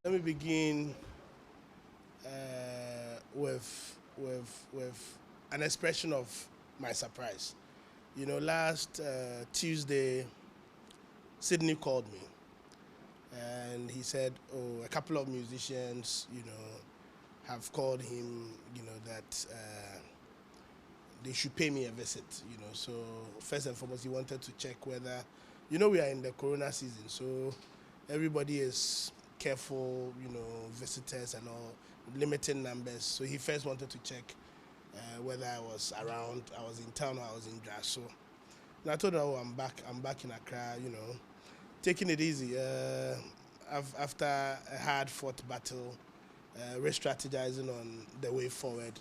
Let me begin with an expression of my surprise. Last Tuesday, Sydney called me, and he said, "Oh, a couple of musicians, have called him, that they should pay me a visit. So first and foremost, he wanted to check whether, we are in the Corona season, so everybody is careful, visitors and all, limiting numbers. So he first wanted to check whether I was around, I was in town or I was in Dras. So and I told him, oh, I'm back in Accra, taking it easy. After a hard fought battle, re-strategizing on the way forward,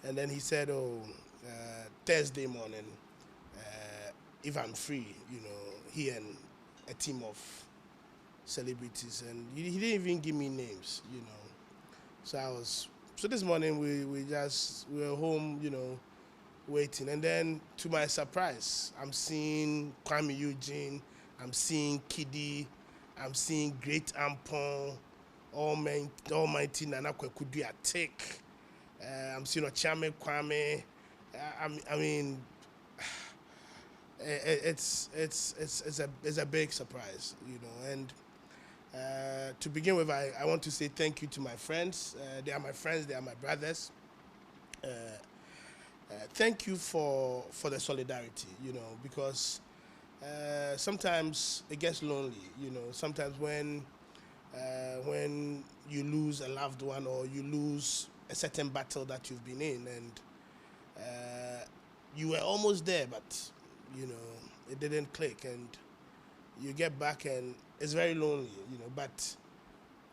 And then he said, oh, Thursday morning, if I'm free, he and a team of celebrities, and he didn't even give me names. So this morning we were home, waiting, and then to my surprise, I'm seeing Kwame Eugene, I'm seeing Kiddy, I'm seeing Great Ampon, Almighty Nana Kwekudu Atik. I'm seeing Ochame Kwame. I mean, it's a big surprise, And to begin with, I want to say thank you to my friends. They are my friends. They are my brothers. Thank you for the solidarity, because sometimes it gets lonely, Sometimes when you lose a loved one or you lose a certain battle that you've been in, and you were almost there, but it didn't click, and you get back and it's very lonely, But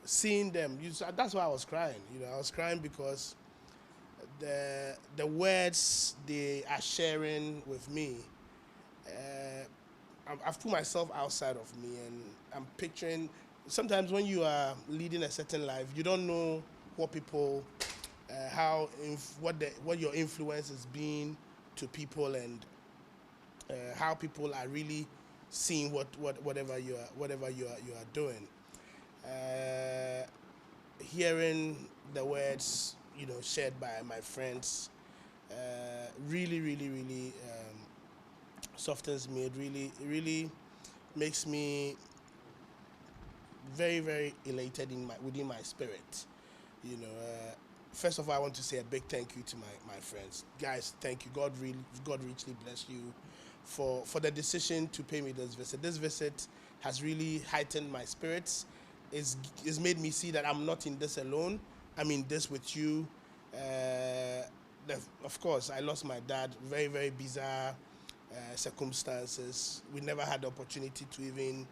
seeing them, that's why I was crying. I was crying because the words they are sharing with me, I've put myself outside of me, and I'm picturing. Sometimes when you are leading a certain life, you don't know what people, what your influence has been to people, and how people are really seeing whatever you are doing. Uh, Hearing the words shared by my friends really softens me. It really makes me very elated within my spirit. First of all, I want to say a big thank you to my friends, guys. Thank you. God richly bless you for the decision to pay me this visit. This visit has really heightened my spirits. It's made me see that I'm not in this alone. I'm in this with you. Of course, I lost my dad. Very bizarre circumstances. We never had the opportunity to even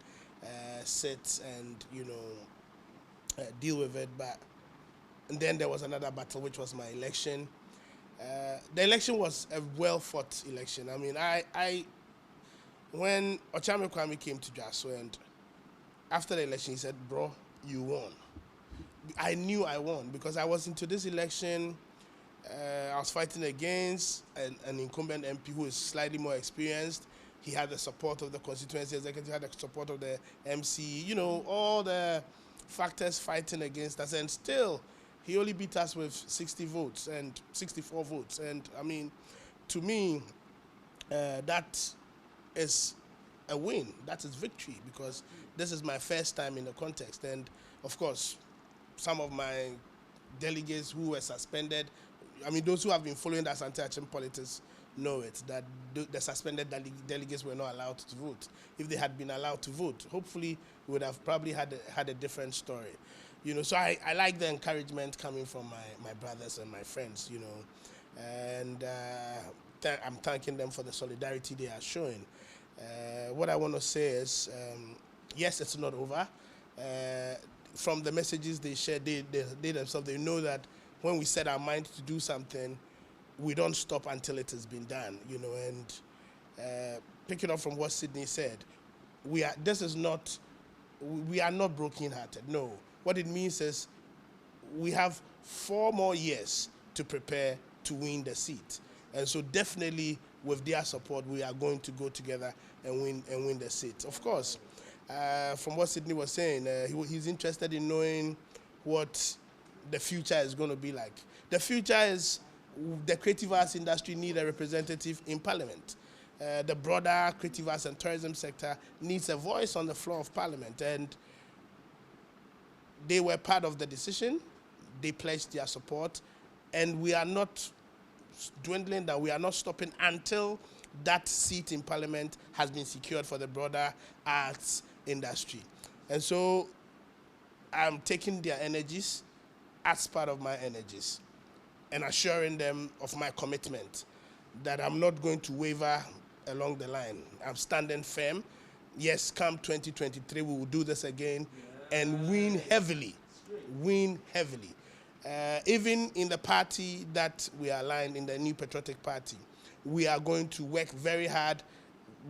sit and deal with it. But and then there was another battle, which was my election. The election was a well fought election. I mean, I when Ochame Kwame came to Jaso, and after the election, he said, "Bro, you won." I knew I won because I was into this election. I was fighting against an incumbent MP who is slightly more experienced. He had the support of the constituency executive, had the support of the MC, all the factors fighting against us. And still, he only beat us with 60 votes and 64 votes. And I mean, to me, that is a win. That is victory because this is my first time in the context. And of course, some of my delegates who were suspended, I mean, those who have been following the anti-action politics know it, that the suspended delegates were not allowed to vote. If they had been allowed to vote, hopefully we would have probably had a different story. So I like the encouragement coming from my brothers and my friends, and I'm thanking them for the solidarity they are showing. What I want to say is, yes, it's not over. From the messages they shared, they themselves, they know that when we set our mind to do something, we don't stop until it has been done, and picking up from what Sydney said, we are not broken-hearted. No. What it means is we have 4 more years to prepare to win the seat. And so definitely with their support, we are going to go together and win the seat. Of course, from what Sydney was saying, he's interested in knowing what the future is going to be like. The future is the creative arts industry need a representative in Parliament. The broader creative arts and tourism sector needs a voice on the floor of Parliament, and they were part of the decision. They pledged their support, and we are not dwindling down. We are not stopping until that seat in Parliament has been secured for the broader arts industry. And so I'm taking their energies as part of my energies and assuring them of my commitment that I'm not going to waver along the line. I'm standing firm. Yes, come 2023, we will do this again and win heavily. Win heavily. Even in the party that we are aligned, in the New Patriotic Party, we are going to work very hard.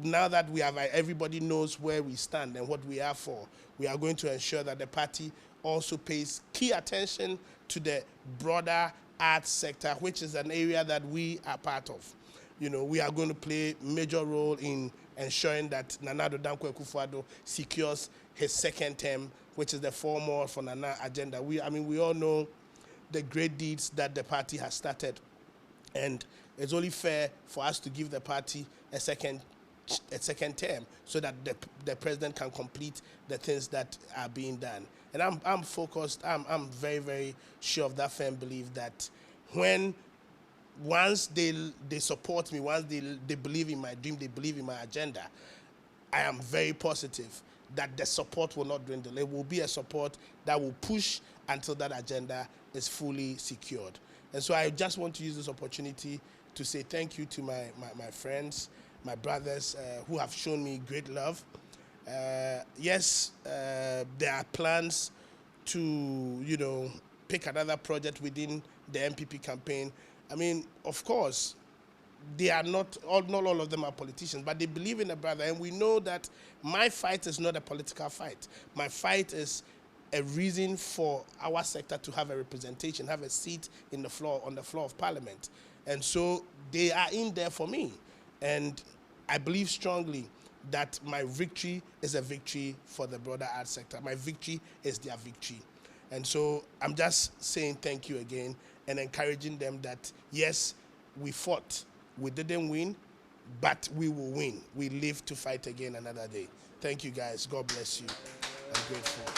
Now that we have, everybody knows where we stand and what we are for, we are going to ensure that the party also pays key attention to the broader arts sector, which is an area that we are part of. You know, we are going to play a major role in ensuring that Nana Addo Dankwa Akufo-Addo secures his second term, which is the 4 more for Nana agenda. We all know the great deeds that the party has started, and it's only fair for us to give the party a second term so that the president can complete the things that are being done. And I'm focused. I'm very, very sure of that firm belief that once they support me, once they believe in my dream, they believe in my agenda, I am very positive that the support will not dwindle. It will be a support that will push until that agenda is fully secured. And so I just want to use this opportunity to say thank you to my friends, my brothers who have shown me great love. Yes, there are plans to, pick another project within the NPP campaign. I mean, of course, they are not all of them are politicians, but they believe in the brother. And we know that my fight is not a political fight. My fight is a reason for our sector to have a representation, have a seat on the floor of Parliament. And so they are in there for me. And I believe strongly that my victory is a victory for the broader arts sector. My victory is their victory. And so I'm just saying thank you again and encouraging them that, yes, we fought. We didn't win, but we will win. We live to fight again another day. Thank you, guys. God bless you. I'm grateful.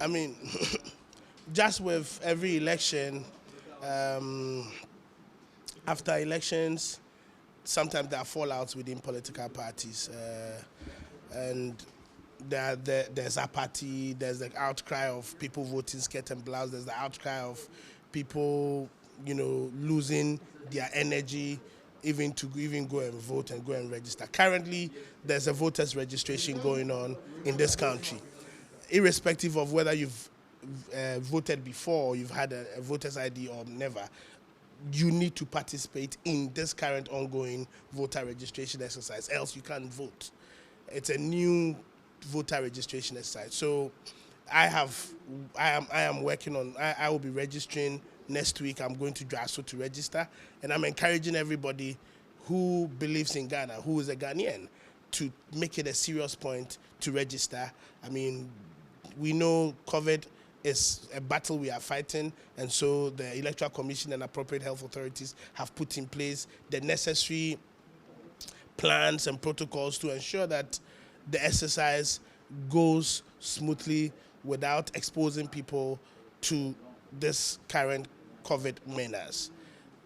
I mean, just with every election, after elections, sometimes there are fallouts within political parties. And there's apathy, there's the outcry of people voting skirt and blouse, there's the outcry of people, losing their energy even to go and vote and go and register. Currently, there's a voters registration going on in this country. Irrespective of whether you've voted before or you've had a voter's ID or never, you need to participate in this current ongoing voter registration exercise, else you can't vote. It's a new voter registration exercise. So I am working on, I will be registering next week. I'm going to Draso to register, and I'm encouraging everybody who believes in Ghana, who is a Ghanaian, to make it a serious point to register. I mean, we know COVID is a battle we are fighting, and so the Electoral Commission and appropriate health authorities have put in place the necessary plans and protocols to ensure that the exercise goes smoothly without exposing people to this current COVID menace.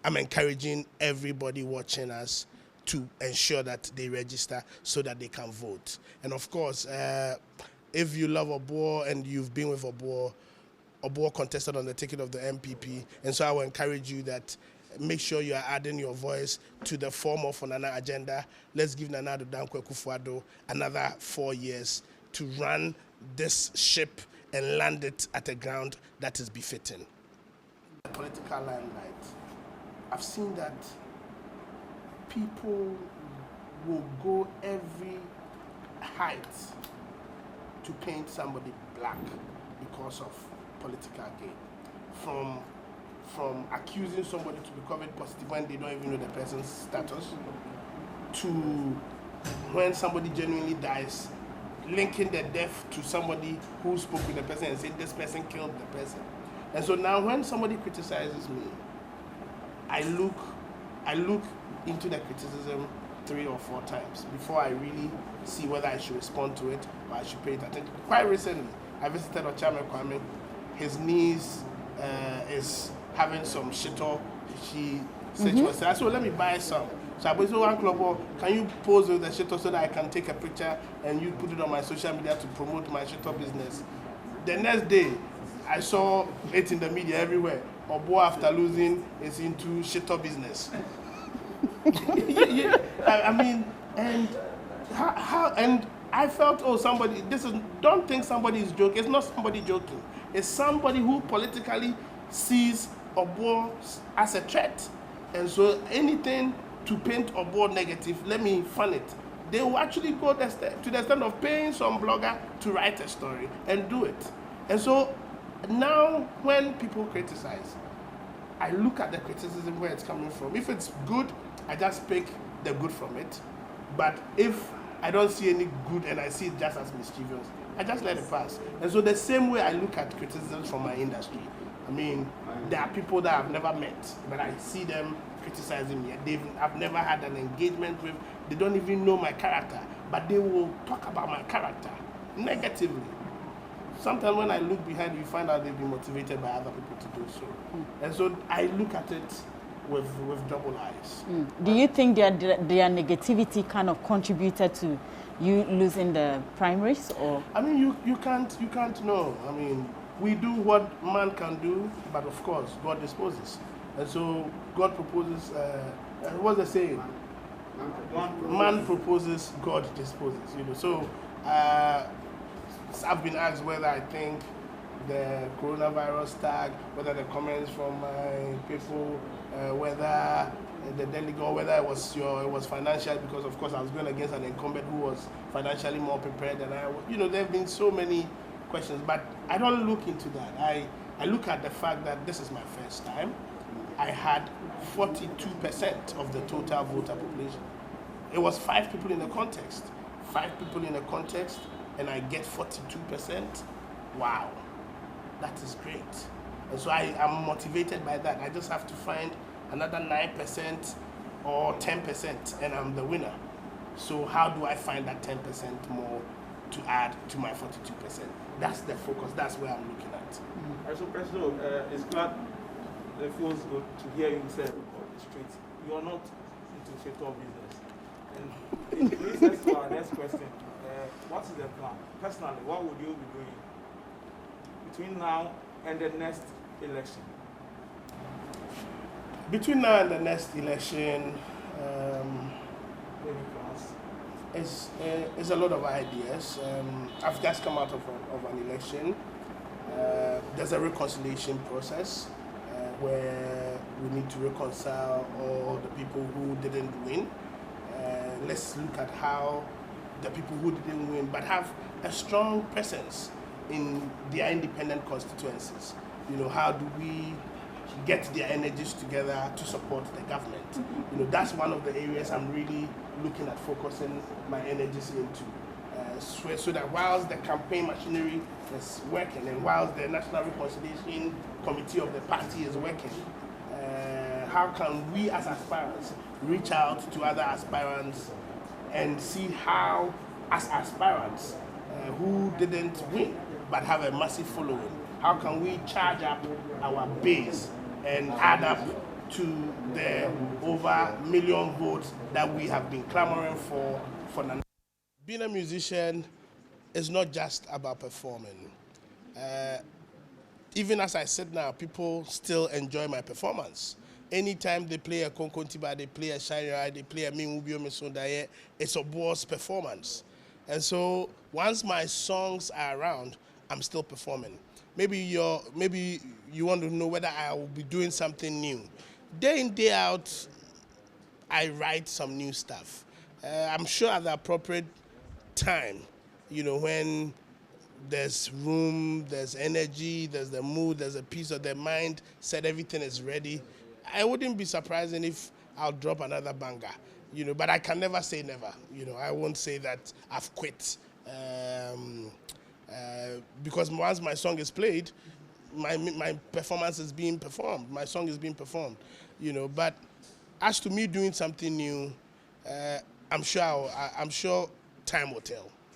I'm encouraging everybody watching us to ensure that they register so that they can vote. And of course, if you love Obour and you've been with Obour contested on the ticket of the NPP, and so I will encourage you that make sure you are adding your voice to the 4 more for Nana agenda. Let's give Nana Addo Dankwa Akufo-Addo another 4 years to run this ship and land it at a ground that is befitting. The political limelight. I've seen that people will go every height to paint somebody black because of political gain. From accusing somebody to be COVID positive when they don't even know the person's status, to when somebody genuinely dies, linking the death to somebody who spoke with the person and said this person killed the person. And so now when somebody criticizes me, I look into the criticism 3 or 4 times before I really see whether I should respond to it or I should pay it attention. Quite recently, I visited Ochame Kwame. His niece is having some shito. She said she was saying, so let me buy some. So I said, one club, can you pose with the shito so that I can take a picture and you put it on my social media to promote my shito business? The next day, I saw it in the media everywhere. Obour, after losing, is into shito business. I mean, and how and I felt, oh, somebody, don't think somebody is joking. It's not somebody joking. It's somebody who politically sees Obour as a threat. And so anything to paint Obour negative, let me fund it. They will actually go to the extent of paying some blogger to write a story and do it. And so now when people criticize, I look at the criticism where it's coming from. If it's good, I just pick the good from it. But if I don't see any good and I see it just as mischievous, I just let it pass. And so the same way I look at criticism from my industry. I mean, there are people that I've never met, but I see them criticizing me. I've never had an engagement with. They don't even know my character, but they will talk about my character negatively. Sometimes when I look behind, you find out they've been motivated by other people to do so. And so I look at it with double eyes. Do you think their negativity kind of contributed to you losing the primaries, or? I mean, you can't know. I mean, we do what man can do, but of course, God disposes. And so God proposes, what's the saying? Man proposes, God disposes. So I've been asked whether I think the coronavirus tag, whether the comments from my people, whether the delegate, or whether it was financial, because of course I was going against an incumbent who was financially more prepared than I was. There have been so many questions, but I don't look into that. I look at the fact that this is my first time. I had 42% of the total voter population. It was 5 people in the context. 5 people in the context, and I get 42%. Wow, that is great. And so I am motivated by that. I just have to find another 9% or 10%, and I'm the winner. So how do I find that 10% more to add to my 42%? That's the focus. That's where I'm looking at. So, President, it's glad it feels good to hear you say on the street, you are not into shito business. And it leads us to our next question. What is the plan? Personally, what would you be doing between now and the next election? Between now and the next election, it's a lot of ideas. I've just come out of an election. There's a reconciliation process where we need to reconcile all the people who didn't win. Let's look at how the people who didn't win but have a strong presence in their independent constituencies. How do we get their energies together to support the government? That's one of the areas I'm really looking at focusing my energies into. So that whilst the campaign machinery is working and whilst the National Reconciliation Committee of the party is working, how can we as aspirants reach out to other aspirants and see how, as aspirants who didn't win but have a massive following, how can we charge up our base and add up to the over 1 million votes that we have been clamoring for now? Being a musician is not just about performing. Even as I said now, people still enjoy my performance. Anytime they play a Konkontiba, they play a Shiny, they play a Mingubio Mesondaye, it's Obour's performance. And so once my songs are around, I'm still performing. Maybe you want to know whether I will be doing something new. Day in, day out, I write some new stuff. I'm sure at the appropriate time, when there's room, there's energy, there's the mood, there's a piece of the mind, said everything is ready, I wouldn't be surprised if I'll drop another banger. you know, but I can never say never. You know, I won't say that I've quit. Because once my song is played, my performance is being performed. My song is being performed, you know. But as to me doing something new, I'm sure time will tell.